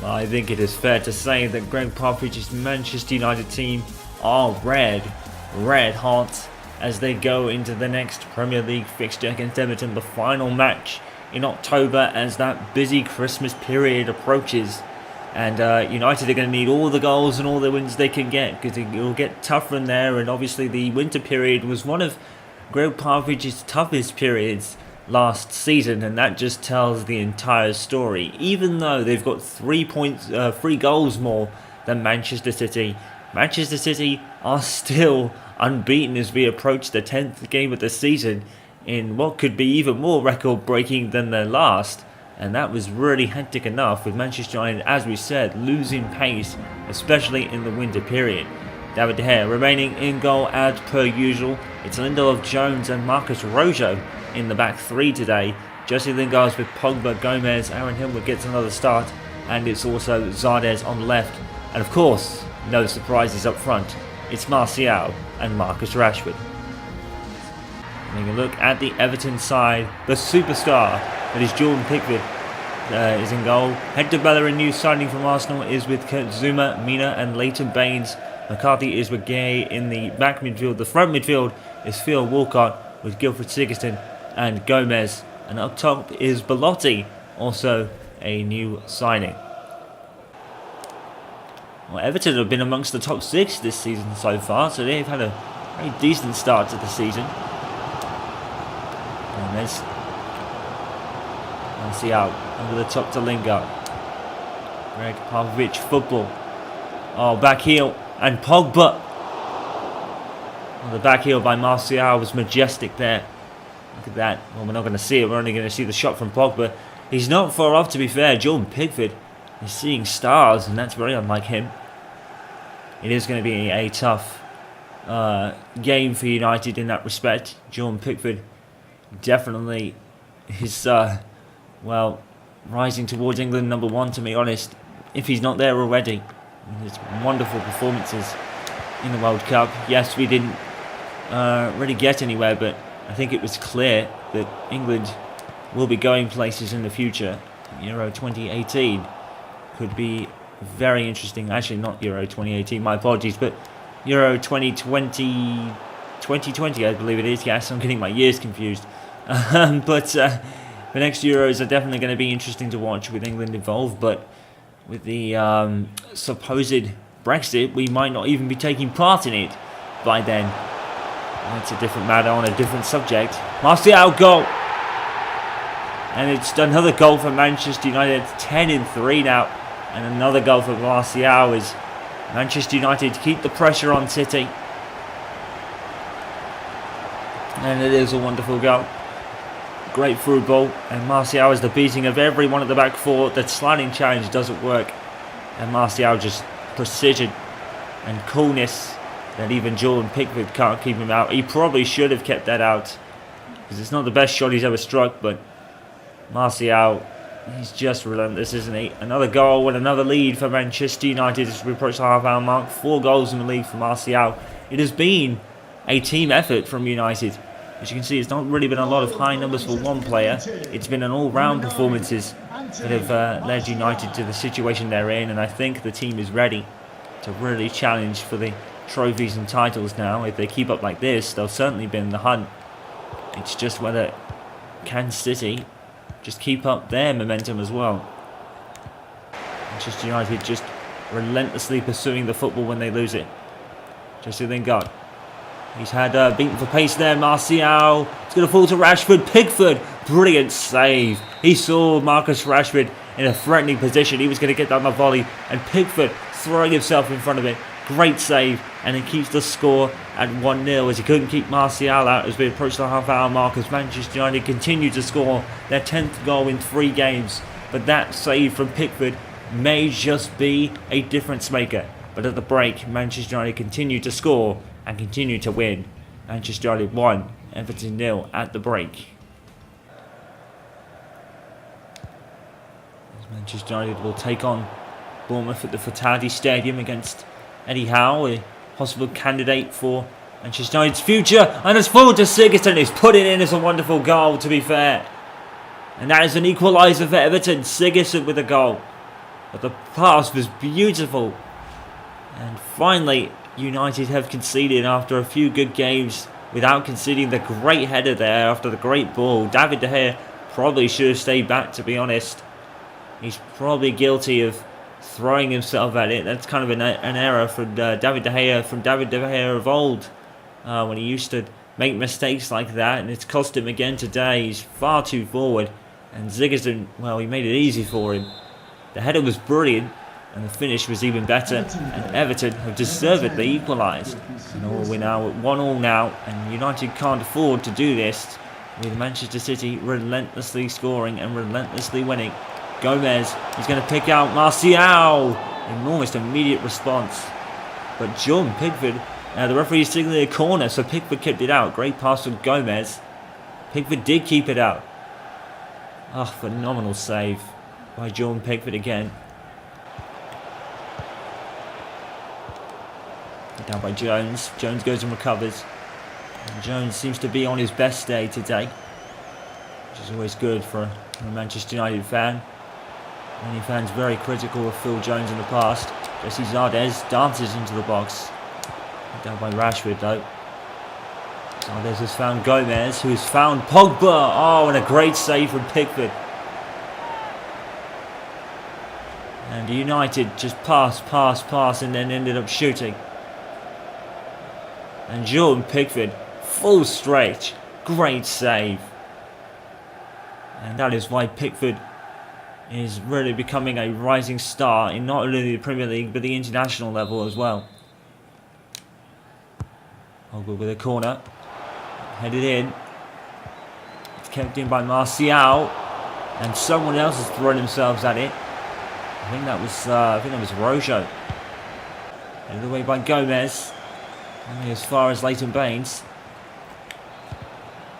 Well, I think it is fair to say that Gregg Popovich's Manchester United team are red hot as they go into the next Premier League fixture against Everton, the final match in October as that busy Christmas period approaches. And United are going to need all the goals and all the wins they can get, because it will get tougher in there. And obviously the winter period was one of Gregg Popovich's toughest periods last season, and that just tells the entire story. Even though they've got 3 goals more than Manchester City, Manchester City are still unbeaten as we approach the 10th game of the season in what could be even more record-breaking than their last. And that was really hectic enough, with Manchester United, as we said, losing pace, especially in the winter period. David De Gea remaining in goal as per usual. It's Lindelof, Jones and Marcus Rojo in the back three today. Jesse Lingard with Pogba, Gomez, Aaron Hill gets another start, and it's also Zardes on the left. And of course, no surprises up front. It's Martial and Marcus Rashford. Having a look at the Everton side, the superstar that is Jordan Pickford is in goal. Hector Bellerin, new signing from Arsenal, is with Kurt Zouma, Mina and Leighton Baines. McCarthy is with Gay in the back midfield. The front midfield is Phil Walcott with Gilfred Sigurdsson and Gomez. And up top is Belotti, also a new signing. Well, Everton have been amongst the top 6 this season so far, so they've had a very decent start to the season. And there's Martial over the top to Lingard. Gregg Popovich football. Oh, back heel and Pogba. Well, the back heel by Martial was majestic there. Look at that. Well, we're not going to see it. We're only going to see the shot from Pogba. He's not far off, to be fair. Jordan Pickford is seeing stars, and that's very unlike him. It is going to be a tough game for United in that respect. Jordan Pickford definitely is, rising towards England number 1, to be honest, if he's not there already. His wonderful performances in the World Cup. Yes, we didn't really get anywhere, but I think it was clear that England will be going places in the future. Euro 2018 could be very interesting. Actually, not Euro 2018, my apologies, but Euro 2020, I believe it is. Yes, I'm getting my years confused. But the next Euros are definitely going to be interesting to watch with England involved, but with the supposed Brexit, we might not even be taking part in it by then. That's a different matter on a different subject. Martial goal! And it's another goal for Manchester United. It's 10-3 now. And another goal for Martial as Manchester United keep the pressure on City. And it is a wonderful goal. Great through ball. And Martial is the beating of everyone at the back four. The sliding challenge doesn't work. And Martial just precision and coolness that even Jordan Pickford can't keep him out. He probably should have kept that out, because it's not the best shot he's ever struck, but Martial, he's just relentless, isn't he? Another goal and another lead for Manchester United as we approach the half-hour mark. 4 goals in the league for Martial. It has been a team effort from United. As you can see, it's not really been a lot of high numbers for one player. It's been an all-round performances that have led United to the situation they're in, and I think the team is ready to really challenge for the trophies and titles now. If they keep up like this, they'll certainly be in the hunt. It's just whether can City just keep up their momentum as well. Manchester United just relentlessly pursuing the football when they lose it. Jesse Lingard. He's had beaten for pace there. Martial. It's going to fall to Rashford. Pickford. Brilliant save. He saw Marcus Rashford in a threatening position. He was going to get down the volley. And Pickford throwing himself in front of it. Great save. And it keeps the score at 1-0 as he couldn't keep Martial out as we approach the half-hour mark as Manchester United continue to score their 10th goal in 3 games. But that save from Pickford may just be a difference maker. But at the break, Manchester United continue to score and continue to win. Manchester United 1, Everton 0 at the break. Manchester United will take on Bournemouth at the Fatality Stadium against Eddie Howe, a possible candidate for Manchester United's future. And it's forward to Sigurdsson. He's put it in as a wonderful goal, to be fair. And that is an equaliser for Everton. Sigurdsson with a goal. But the pass was beautiful. And finally, United have conceded after a few good games without conceding the great header there after the great ball. David De Gea probably should have stayed back, to be honest. He's probably guilty of throwing himself at it. That's kind of an error from David De Gea of old, when he used to make mistakes like that, and it's cost him again today. He's far too forward, and Sigurdsson, well, he made it easy for him. The header was brilliant, and the finish was even better, and Everton have deservedly equalised. And we're now at 1-1 now, and United can't afford to do this with Manchester City relentlessly scoring and relentlessly winning. Gomez, he's going to pick out Martial. Enormous immediate response. But John Pickford, the referee is signaling a corner, so Pickford kept it out. Great pass from Gomez. Pickford did keep it out. Oh, phenomenal save by John Pickford again. Down by Jones. Jones goes and recovers. And Jones seems to be on his best day today, which is always good for a Manchester United fan. Many fans very critical of Phil Jones in the past. Jesse Zardes dances into the box. Down by Rashford though. Zardes has found Gomez, who's found Pogba. Oh, and a great save from Pickford. And United just pass, and then ended up shooting. And Jordan Pickford, full stretch, great save. And that is why Pickford is really becoming a rising star in not only the Premier League but the international level as well. Pogba with a corner, headed in. It's kept in by Martial, and someone else has thrown themselves at it. I think that was Rojo. Headed away by Gomez. Only as far as Leighton Baines.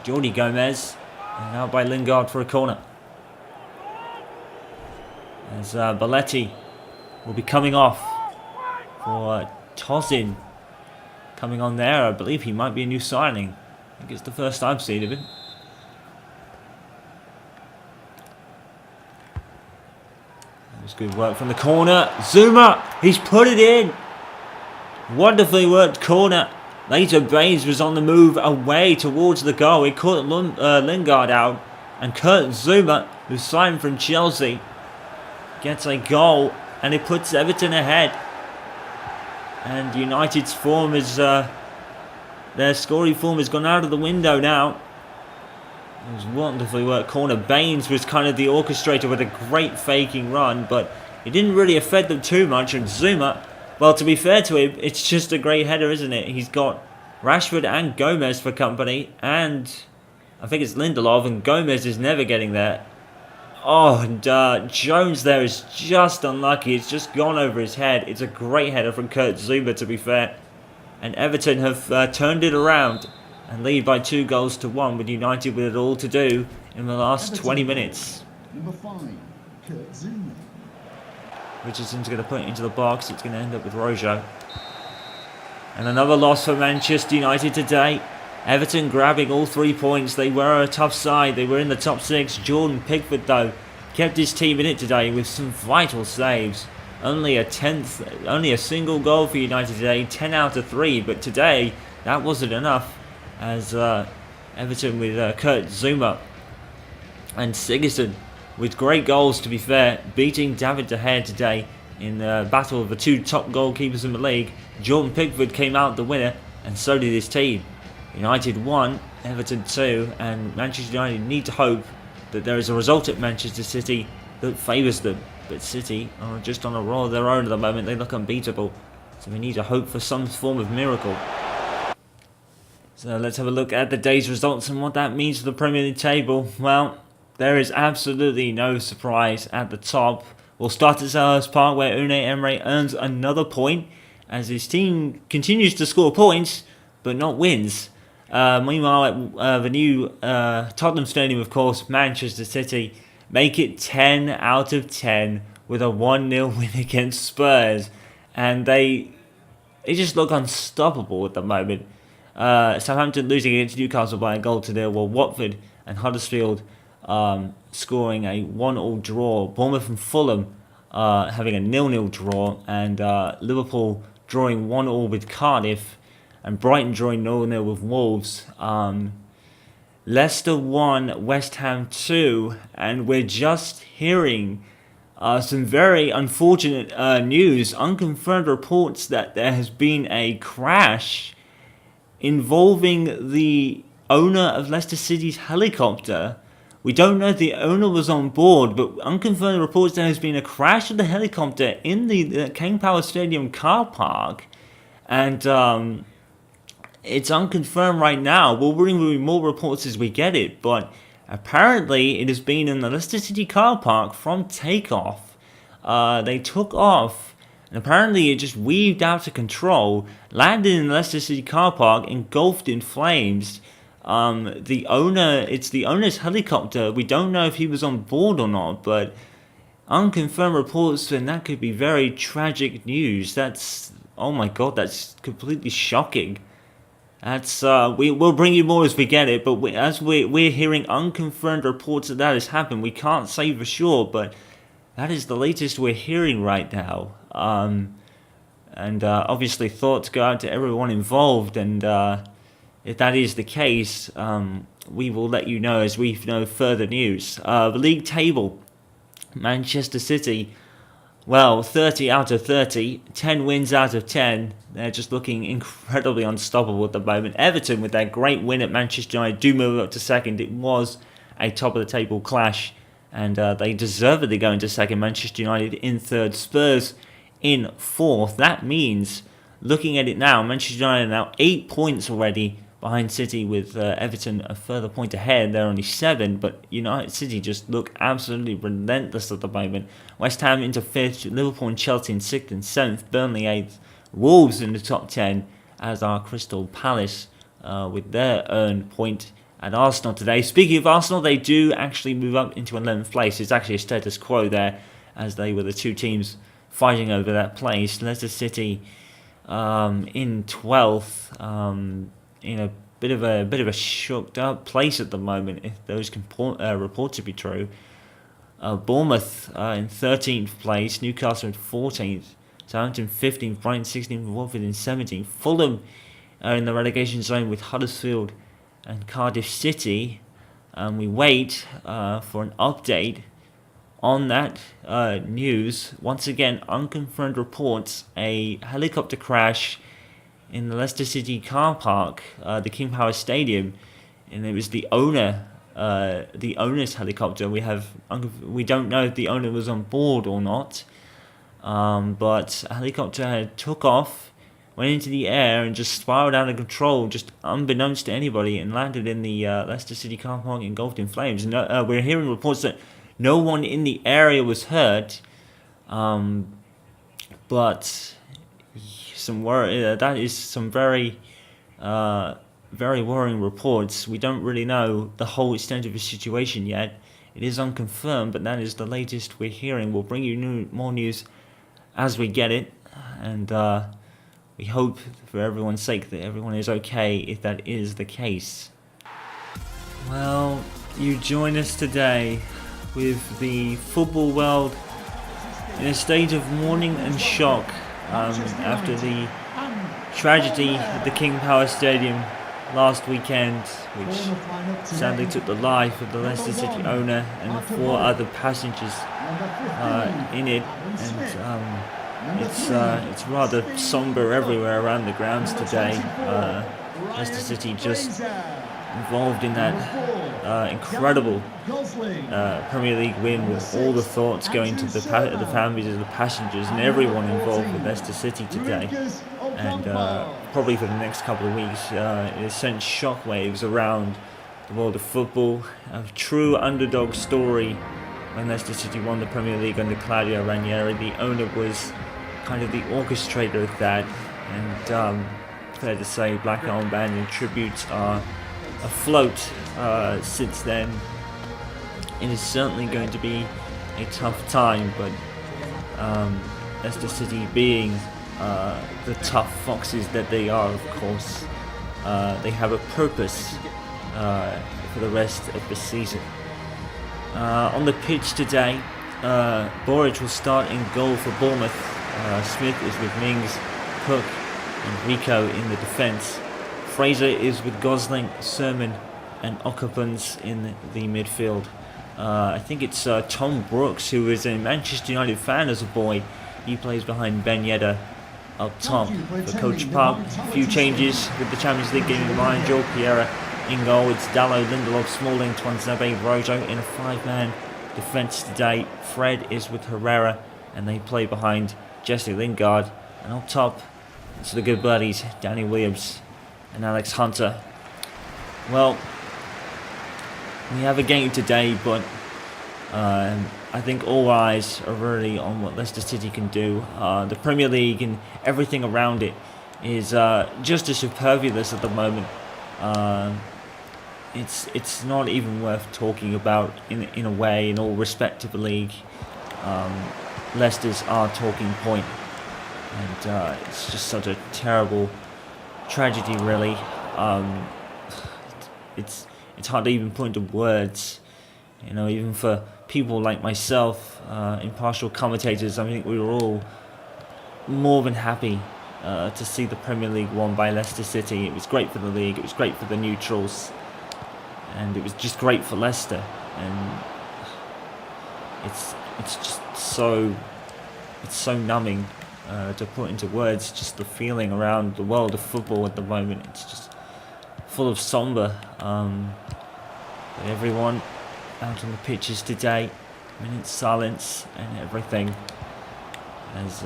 Jordi Gomez. And out by Lingard for a corner. As Balletti will be coming off for Tosin. Coming on there, I believe he might be a new signing. I think it's the first I've seen of him. That was good work from the corner. Zuma, he's put it in. Wonderfully worked corner. Later, Baines was on the move away towards the goal. He caught Lingard out. And Kurt Zuma, who signed from Chelsea, gets a goal. And it puts Everton ahead. And United's form is... their scoring form has gone out of the window now. It was wonderfully worked corner. Baines was kind of the orchestrator with a great faking run. But it didn't really affect them too much. And Zuma... Well, to be fair to him, it's just a great header, isn't it? He's got Rashford and Gomez for company, and I think it's Lindelof, and Gomez is never getting there. Oh, and Jones there is just unlucky. It's just gone over his head. It's a great header from Kurt Zuma, to be fair. And Everton have turned it around and lead by 2-1, with United with it all to do in the last 20 minutes. Number 5, Kurt Zuma. Richardson's going to put it into the box. It's going to end up with Rojo. And another loss for Manchester United today. Everton grabbing all 3 points. They were a tough side. They were in the top 6. Jordan Pickford, though, kept his team in it today with some vital saves. Only a single goal for United today. 10 out of 3. But today, that wasn't enough. As Everton with Kurt Zuma and Sigurdsson, with great goals, to be fair, beating David De Gea today in the battle of the 2 top goalkeepers in the league. Jordan Pickford came out the winner, and so did his team. United 1, Everton 2, and Manchester United need to hope that there is a result at Manchester City that favours them. But City are just on a roll of their own at the moment. They look unbeatable, so we need to hope for some form of miracle. So let's have a look at the day's results and what that means for the Premier League table. Well, there is absolutely no surprise at the top. We'll start at Selhurst Park, where Unai Emery earns another point as his team continues to score points but not wins. Meanwhile, at the new Tottenham Stadium, of course, Manchester City make it 10 out of 10 with a 1-0 win against Spurs. And they just look unstoppable at the moment. Southampton losing against Newcastle by 1-0, while Watford and Huddersfield scoring a 1-1 draw. Bournemouth and Fulham having a 0-0 draw, and Liverpool drawing 1-1 with Cardiff, and Brighton drawing 0-0 with Wolves. Leicester 1, West Ham 2, and we're just hearing some very unfortunate news, unconfirmed reports that there has been a crash involving the owner of Leicester City's helicopter. We don't know if the owner was on board, but unconfirmed reports there has been a crash of the helicopter in the King Power Stadium car park, and it's unconfirmed right now. We'll bring you more reports as we get it, but apparently it has been in the Leicester City car park from takeoff. They took off, and apparently it just weaved out of control, landed in the Leicester City car park, engulfed in flames. It's the owner's helicopter. We don't know if he was on board or not, but unconfirmed reports, and that could be very tragic news. Oh my god, that's completely shocking. We'll bring you more as we get it, but we're hearing unconfirmed reports that has happened. We can't say for sure, but that is the latest we're hearing right now. And obviously thoughts go out to everyone involved, and if that is the case, we will let you know as we know further news. The league table, Manchester City, well, 30 out of 30, 10 wins out of 10. They're just looking incredibly unstoppable at the moment. Everton, with their great win at Manchester United, do move up to second. It was a top-of-the-table clash, and they deservedly go into second. Manchester United in third, Spurs in fourth. That means, looking at it now, Manchester United are now 8 points already behind City, with Everton a further point ahead. They're only 7, but United City just look absolutely relentless at the moment. West Ham into 5th, Liverpool and Chelsea in 6th and 7th, Burnley 8th, Wolves in the top 10, as are Crystal Palace with their earned point at Arsenal today. Speaking of Arsenal, they do actually move up into 11th place. It's actually a status quo there, as they were the two teams fighting over that place. Leicester City in 12th, in a bit of a shocked up place at the moment, if those reports to be true. Bournemouth in 13th place, Newcastle in 14th, Southampton 15th, Brighton 16th, Watford in 17th. Fulham are in the relegation zone with Huddersfield and Cardiff City. We wait for an update on that news. Once again, unconfirmed reports, a helicopter crash in the Leicester City car park, the King Power Stadium, and it was the owner's helicopter. We don't know if the owner was on board or not, but a helicopter took off, went into the air, and just spiraled out of control, just unbeknownst to anybody, and landed in the Leicester City car park, engulfed in flames. And, we're hearing reports that no one in the area was hurt, but that is some very worrying reports. We don't really know the whole extent of the situation yet. It is unconfirmed, but that is the latest we're hearing. We'll bring you more news as we get it, and we hope for everyone's sake that everyone is okay if that is the case. Well, you join us today with the football world in a state of mourning and shock after the tragedy at the King Power Stadium last weekend, which sadly took the life of the Leicester City owner and the 4 other passengers in it. And it's rather somber everywhere around the grounds today. Leicester City just involved in that incredible Premier League win, with all the thoughts going to the families of the passengers and everyone involved with Leicester City today. And probably for the next couple of weeks, it has sent shockwaves around the world of football. A true underdog story when Leicester City won the Premier League under Claudio Ranieri. The owner was kind of the orchestrator of that, and fair to say, Black Armband and tributes are afloat since then. It is certainly going to be a tough time, but Leicester City, being the tough foxes that they are, of course, they have a purpose for the rest of the season. On the pitch today, Borich will start in goal for Bournemouth. Smith is with Mings, Cook and Rico in the defence. Fraser is with Gosling, Sermon and Occupants in the midfield. I think it's Tom Brooks, who is a Manchester United fan as a boy. He plays behind Ben Yedder up top for Coach Pop. A few changes with the Champions League game in mind. Joel Piera in goal. It's Dalot, Lindelof, Smalling, Twanzebe, Rojo in a 5-man defence today. Fred is with Herrera and they play behind Jesse Lingard. And up top, it's the good buddies, Danny Williams and Alex Hunter. Well, we have a game today, but I think all eyes are really on what Leicester City can do. The Premier League and everything around it is just as superfluous at the moment. It's not even worth talking about in a way. In all respect to the league, Leicester's our talking point, and it's just such a terrible tragedy, really. It's hard to even put into words, you know, even for people like myself, impartial commentators. I think we were all more than happy to see the Premier League won by Leicester City. It was great for the league, it was great for the neutrals, and it was just great for Leicester. And it's just so numbing to put into words. Just the feeling around the world of football at the moment. It's just full of somber. But everyone out on the pitches today, minute silence and everything, as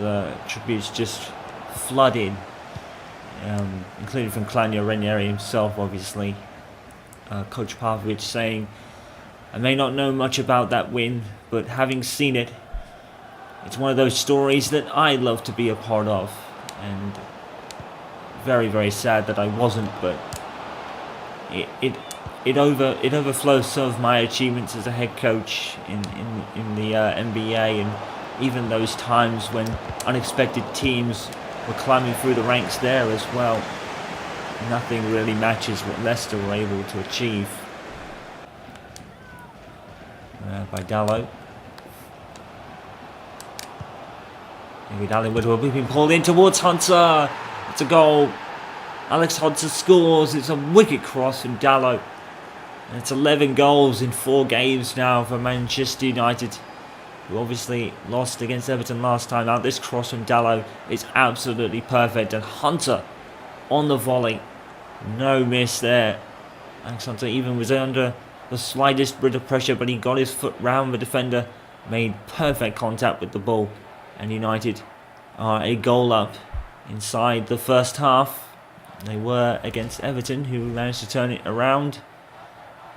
tributes just flooded, including from Claudio Ranieri himself, obviously. Coach Popovich saying, "I may not know much about that win, but having seen it, it's one of those stories that I love to be a part of." And very, very sad that I wasn't, but it overflows some of my achievements as a head coach in the NBA, and even those times when unexpected teams were climbing through the ranks there as well. Nothing really matches what Leicester were able to achieve. By Dalot. Maybe Dallinwood will be being pulled in towards Hunter. It's a goal. Alex Hunter scores. It's a wicked cross from Dalot. And it's 11 goals in 4 games now for Manchester United, who obviously lost against Everton last time out. This cross from Dalot is absolutely perfect. And Hunter on the volley. No miss there. Alex Hunter even was under the slightest bit of pressure, but he got his foot round the defender, made perfect contact with the ball, and United are a goal up inside the first half. They were against Everton, who managed to turn it around.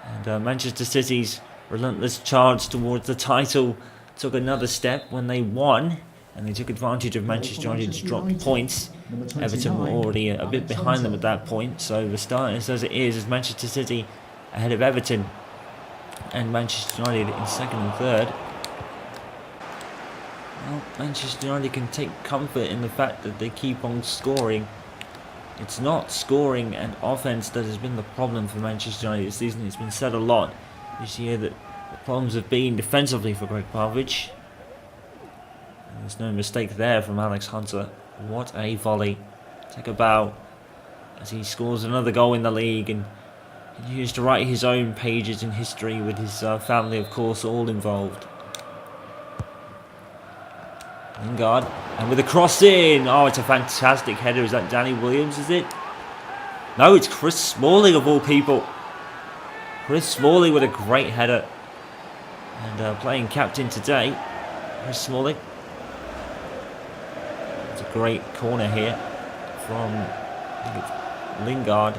And Manchester City's relentless charge towards the title took another step when they won, and they took advantage of Manchester United's dropped points. Everton were already a bit behind them at that point, so the start is as it is Manchester City ahead of Everton and Manchester United in second and third. Well, Manchester United can take comfort in the fact that they keep on scoring. It's not scoring and offense that has been the problem for Manchester United this season. It's been said a lot this year that the problems have been defensively for Gregg Popovich. And there's no mistake there from Alex Hunter. What a volley. Take a bow as he scores another goal in the league, and continues to write his own pages in history with his family, of course, all involved. Lingard, and with a cross in. Oh, it's a fantastic header. Is that Danny Williams, is it? No, it's Chris Smalling of all people. Chris Smalling with a great header. And playing captain today, Chris Smalling. It's a great corner here from, I think it's Lingard.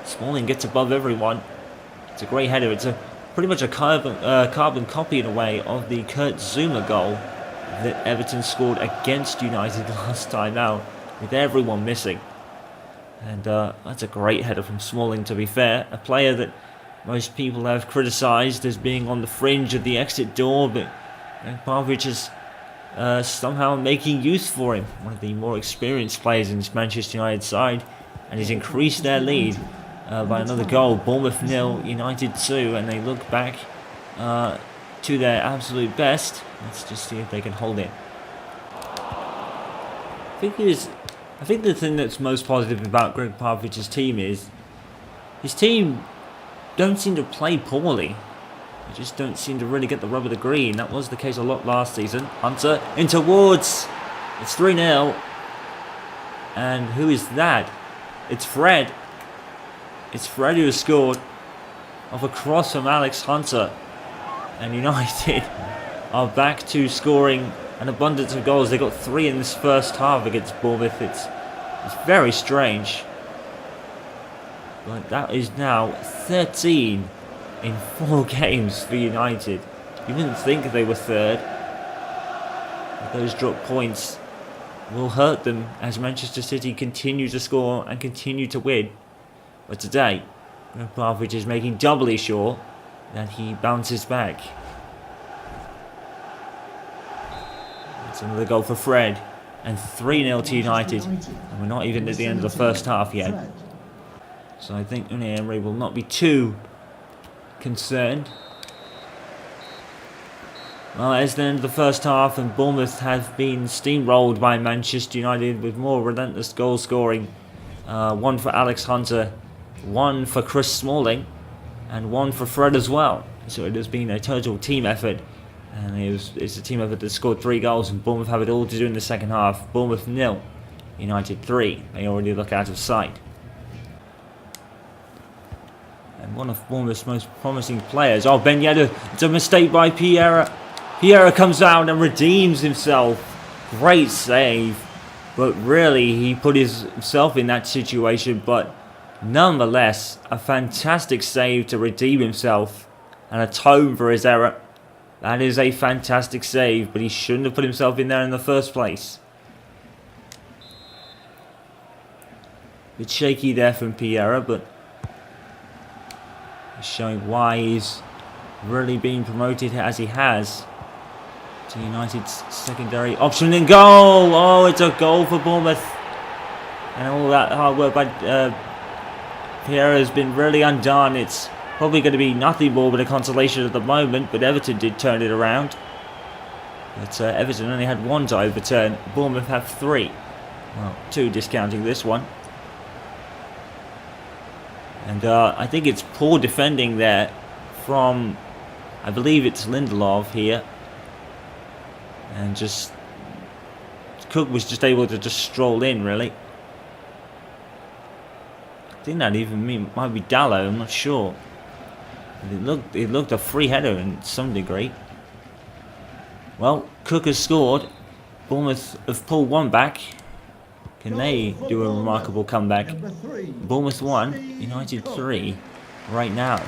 Smalling gets above everyone. It's a great header. It's pretty much a carbon copy in a way of the Kurt Zouma goal that Everton scored against United last time out, with everyone missing. And that's a great header from Smalling, to be fair. A player that most people have criticised as being on the fringe of the exit door, but Popovich is somehow making use for him. One of the more experienced players in this Manchester United side, and he's increased their lead by another goal. Bournemouth 0, United 2, and they look back to their absolute best. Let's just see if they can hold it. I think the thing that's most positive about Gregg Popovich's team is his team don't seem to play poorly. They just don't seem to really get the rub of the green. That was the case a lot last season. Hunter in towards. It's 3-0. And who is that? It's Fred. It's Fred who has scored off a cross from Alex Hunter. And United are back to scoring an abundance of goals. They got 3 in this first half against Bournemouth. It's very strange. But that is now 13 in 4 games for United. You didn't think they were third. But those drop points will hurt them as Manchester City continue to score and continue to win. But today, Gregg Popovich is making doubly sure that he bounces back. It's another goal for Fred. And 3-0 to United. And we're not even at the end of the first half yet. So I think Unai Emery will not be too concerned. Well, as the end of the first half, and Bournemouth have been steamrolled by Manchester United with more relentless goal scoring. 1 for Alex Hunter, 1 for Chris Smalling, and 1 for Fred as well. So it has been a total team effort. And it's a team effort that scored 3 goals, and Bournemouth have it all to do in the second half. Bournemouth 0, United 3. They already look out of sight. And one of Bournemouth's most promising players. Oh, Ben Yedder. It's a mistake by Piera. Piera comes out and redeems himself. Great save. But really, he put himself in that situation. But nonetheless, a fantastic save to redeem himself and atone for his error. That is a fantastic save, but he shouldn't have put himself in there in the first place. Bit shaky there from Piera, but showing why he's really been promoted as he has to United's secondary option and goal. Oh, it's a goal for Bournemouth, and all that hard work by Piera has been really undone. It's probably going to be nothing more but a consolation at the moment, but Everton did turn it around. But Everton only had 1 to overturn. Bournemouth have 3. Well, 2 discounting this one. And I think it's poor defending there from, I believe it's Lindelof here. And just, Cook was just able to just stroll in, really. I think that even might be Dallo, I'm not sure. It looked a free header in some degree. Well, Cook has scored. Bournemouth have pulled 1 back. Can they do a remarkable comeback? Bournemouth 1, United 3 right now.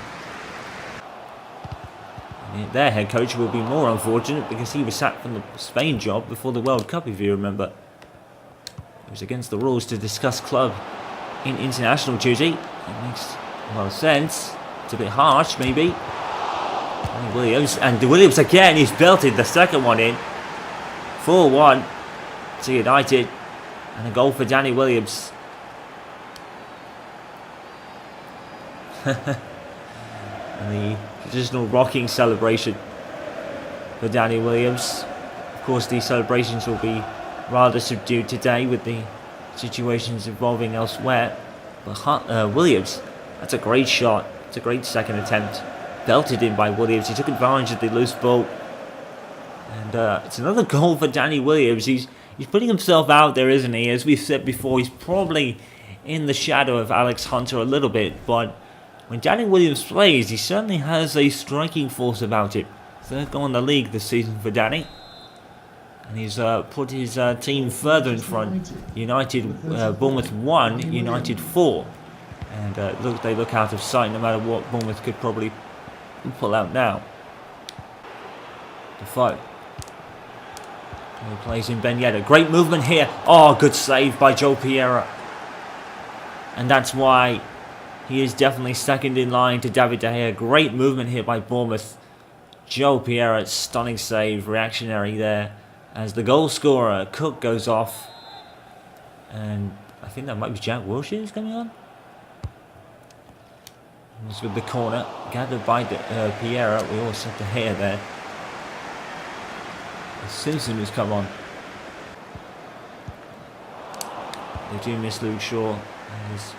Their head coach will be more unfortunate because he was sacked from the Spain job before the World Cup, if you remember. It was against the rules to discuss club in international duty. It makes a lot of sense. It's a bit harsh, maybe. Williams again. He's belted the second one in. 4-1 to United, and a goal for Danny Williams. And the traditional rocking celebration for Danny Williams. Of course, these celebrations will be rather subdued today with the situations involving elsewhere. But Williams, that's a great shot. It's a great second attempt. Belted in by Williams. He took advantage of the loose ball. And it's another goal for Danny Williams. He's putting himself out there, isn't he? As we've said before, he's probably in the shadow of Alex Hunter a little bit. But when Danny Williams plays, he certainly has a striking force about it. 3rd goal in the league this season for Danny. And he's put his team further in front. Bournemouth 1, United 4. And they look out of sight no matter what Bournemouth could probably pull out now. Defoe. He plays in Ben Yedder. Great movement here. Oh, good save by Joe Piera. And that's why he is definitely second in line to David De Gea. Great movement here by Bournemouth. Joe Piera, stunning save, reactionary there. As the goal scorer, Cook, goes off. And I think that might be Jack Wilshere who's coming on. With the corner gathered by Piera. We always have to hear there. Simpson has come on. They do miss Luke Shaw. And is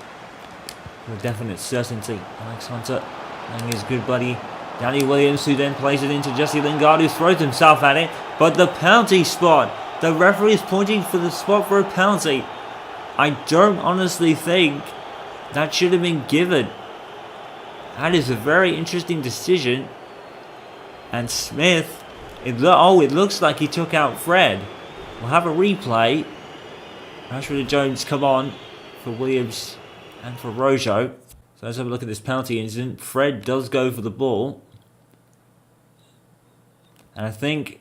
with definite certainty. Alex Hunter playing his good buddy Danny Williams, who then plays it into Jesse Lingard, who throws himself at it. But the penalty spot. The referee is pointing for the spot for a penalty. I don't honestly think that should have been given. That is a very interesting decision. And Smith, it looks like he took out Fred. We'll have a replay. Rashford and Jones come on for Williams and for Rojo. So let's have a look at this penalty incident. Fred does go for the ball. And I think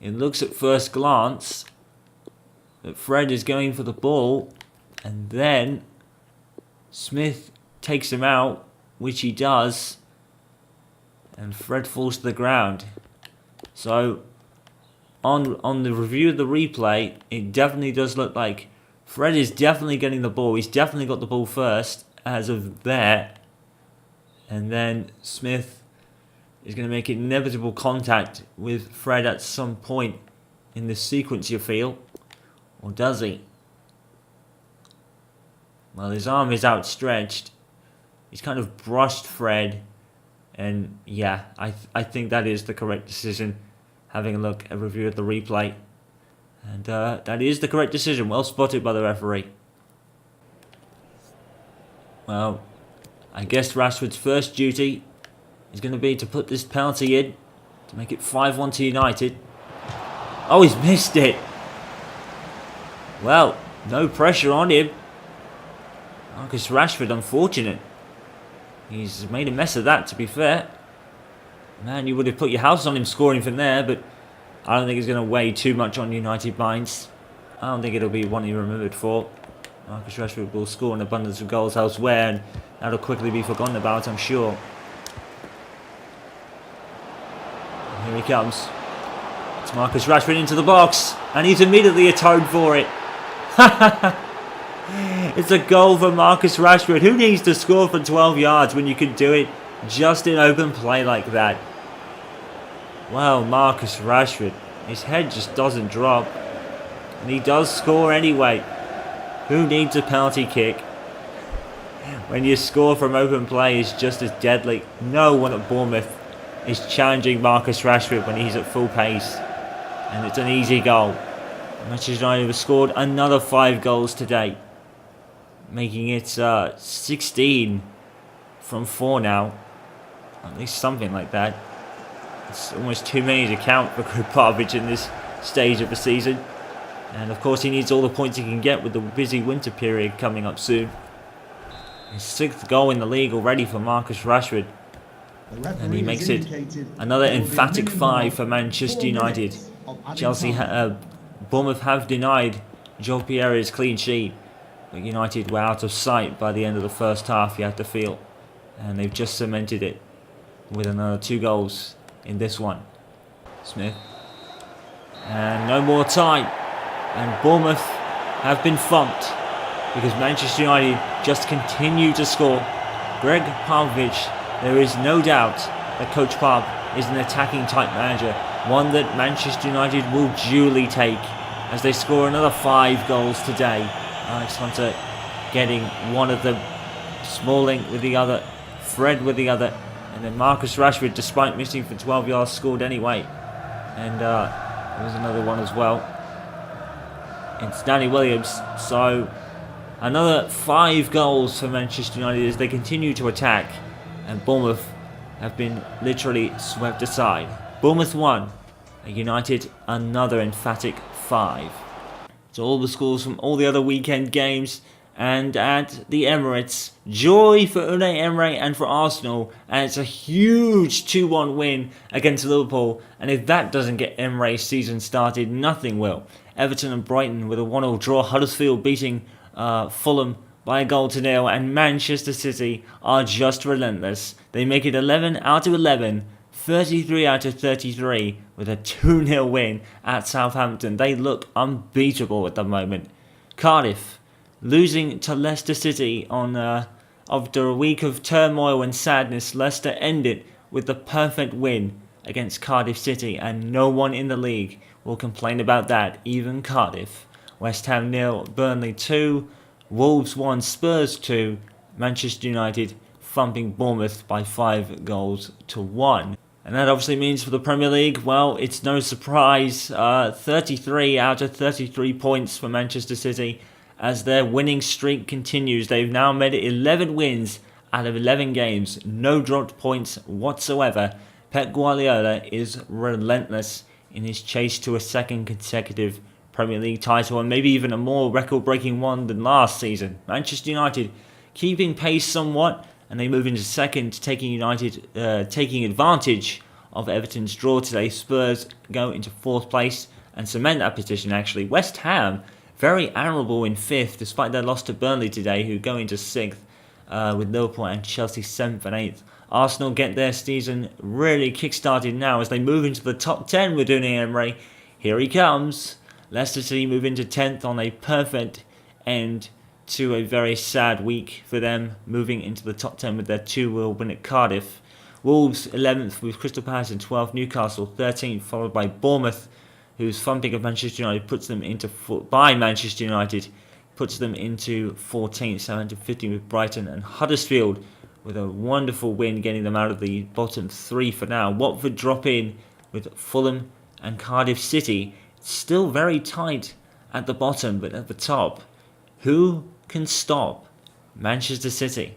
it looks at first glance that Fred is going for the ball. And then Smith takes him out, which he does. And Fred falls to the ground. So on the review of the replay, it definitely does look like Fred is definitely getting the ball. He's definitely got the ball first as of there. And then Smith is going to make inevitable contact with Fred at some point in this sequence, you feel. Or does he? Well, his arm is outstretched. He's kind of brushed Fred. And yeah, I think that is the correct decision. Having a look at a review of the replay. And that is the correct decision. Well spotted by the referee. Well, I guess Rashford's first duty is going to be to put this penalty in to make it 5-1 to United. Oh, he's missed it. Well, no pressure on him. Marcus Rashford, unfortunate. He's made a mess of that, to be fair. Man, you would have put your house on him scoring from there, but I don't think it's going to weigh too much on United minds. I don't think it'll be one you're remembered for. Marcus Rashford will score an abundance of goals elsewhere, and that'll quickly be forgotten about, I'm sure. And here he comes. It's Marcus Rashford into the box, and he's immediately atoned for it. It's a goal for Marcus Rashford. Who needs to score from 12 yards when you can do it just in open play like that? Well, Marcus Rashford, his head just doesn't drop. And he does score anyway. Who needs a penalty kick when your score from open play is just as deadly? No one at Bournemouth is challenging Marcus Rashford when he's at full pace. And it's an easy goal. Manchester United have scored another 5 goals today, making it 16 from 4 now. At least something like that. It's almost too many to count for Gregg Popovich in this stage of the season. And of course he needs all the points he can get with the busy winter period coming up soon. His 6th goal in the league already for Marcus Rashford. And he makes it another emphatic 5 for Manchester United. Bournemouth have denied Joel Pierre's clean sheet. But United were out of sight by the end of the first half, you have to feel. And they've just cemented it with another 2 goals in this one. Smith. And no more time. And Bournemouth have been thumped because Manchester United just continue to score. Gregg Popovich, there is no doubt that Coach Pop is an attacking type manager. One that Manchester United will duly take as they score another 5 goals today. Alex Hunter getting one of them, Smalling with the other, Fred with the other, and then Marcus Rashford, despite missing for 12 yards, scored anyway. And there was another one as well. It's Danny Williams. So another 5 goals for Manchester United as they continue to attack, and Bournemouth have been literally swept aside. Bournemouth 1, United another emphatic 5. So all the scores from all the other weekend games. And at the Emirates, joy for Unai Emery and for Arsenal, and it's a huge 2-1 win against Liverpool, and if that doesn't get Emery's season started, nothing will. Everton and Brighton with a 1-1 draw, Huddersfield beating Fulham by 1-0, and Manchester City are just relentless. They make it 11 out of 11, 33 out of 33 with a 2-0 win at Southampton. They look unbeatable at the moment. Cardiff losing to Leicester City on after a week of turmoil and sadness. Leicester ended with the perfect win against Cardiff City, and no one in the league will complain about that. Even Cardiff. West Ham 0, Burnley 2, Wolves 1, Spurs 2, Manchester United thumping Bournemouth by 5 goals to 1. And that obviously means for the Premier League, well, it's no surprise. 33 out of 33 points for Manchester City as their winning streak continues. They've now made it 11 wins out of 11 games. No dropped points whatsoever. Pep Guardiola is relentless in his chase to a second consecutive Premier League title, and maybe even a more record-breaking one than last season. Manchester United keeping pace somewhat, and they move into second, taking advantage of Everton's draw today. Spurs go into fourth place and cement that position, actually. West Ham, very admirable in fifth, despite their loss to Burnley today, who go into sixth, with Liverpool and Chelsea 7th and 8th. Arsenal get their season really kick-started now as they move into the top 10 with Unai Emery. Here he comes. Leicester City move into 10th on a perfect end to a very sad week for them, moving into the top 10 with their 2-0 win at Cardiff. Wolves 11th with Crystal Palace in 12th, Newcastle 13th, followed by Bournemouth, whose thumping of Manchester United puts them into 14th, Southampton 15th with Brighton, and Huddersfield with a wonderful win getting them out of the bottom 3 for now. Watford drop in with Fulham and Cardiff City. It's still very tight at the bottom, but at the top, who can stop Manchester City?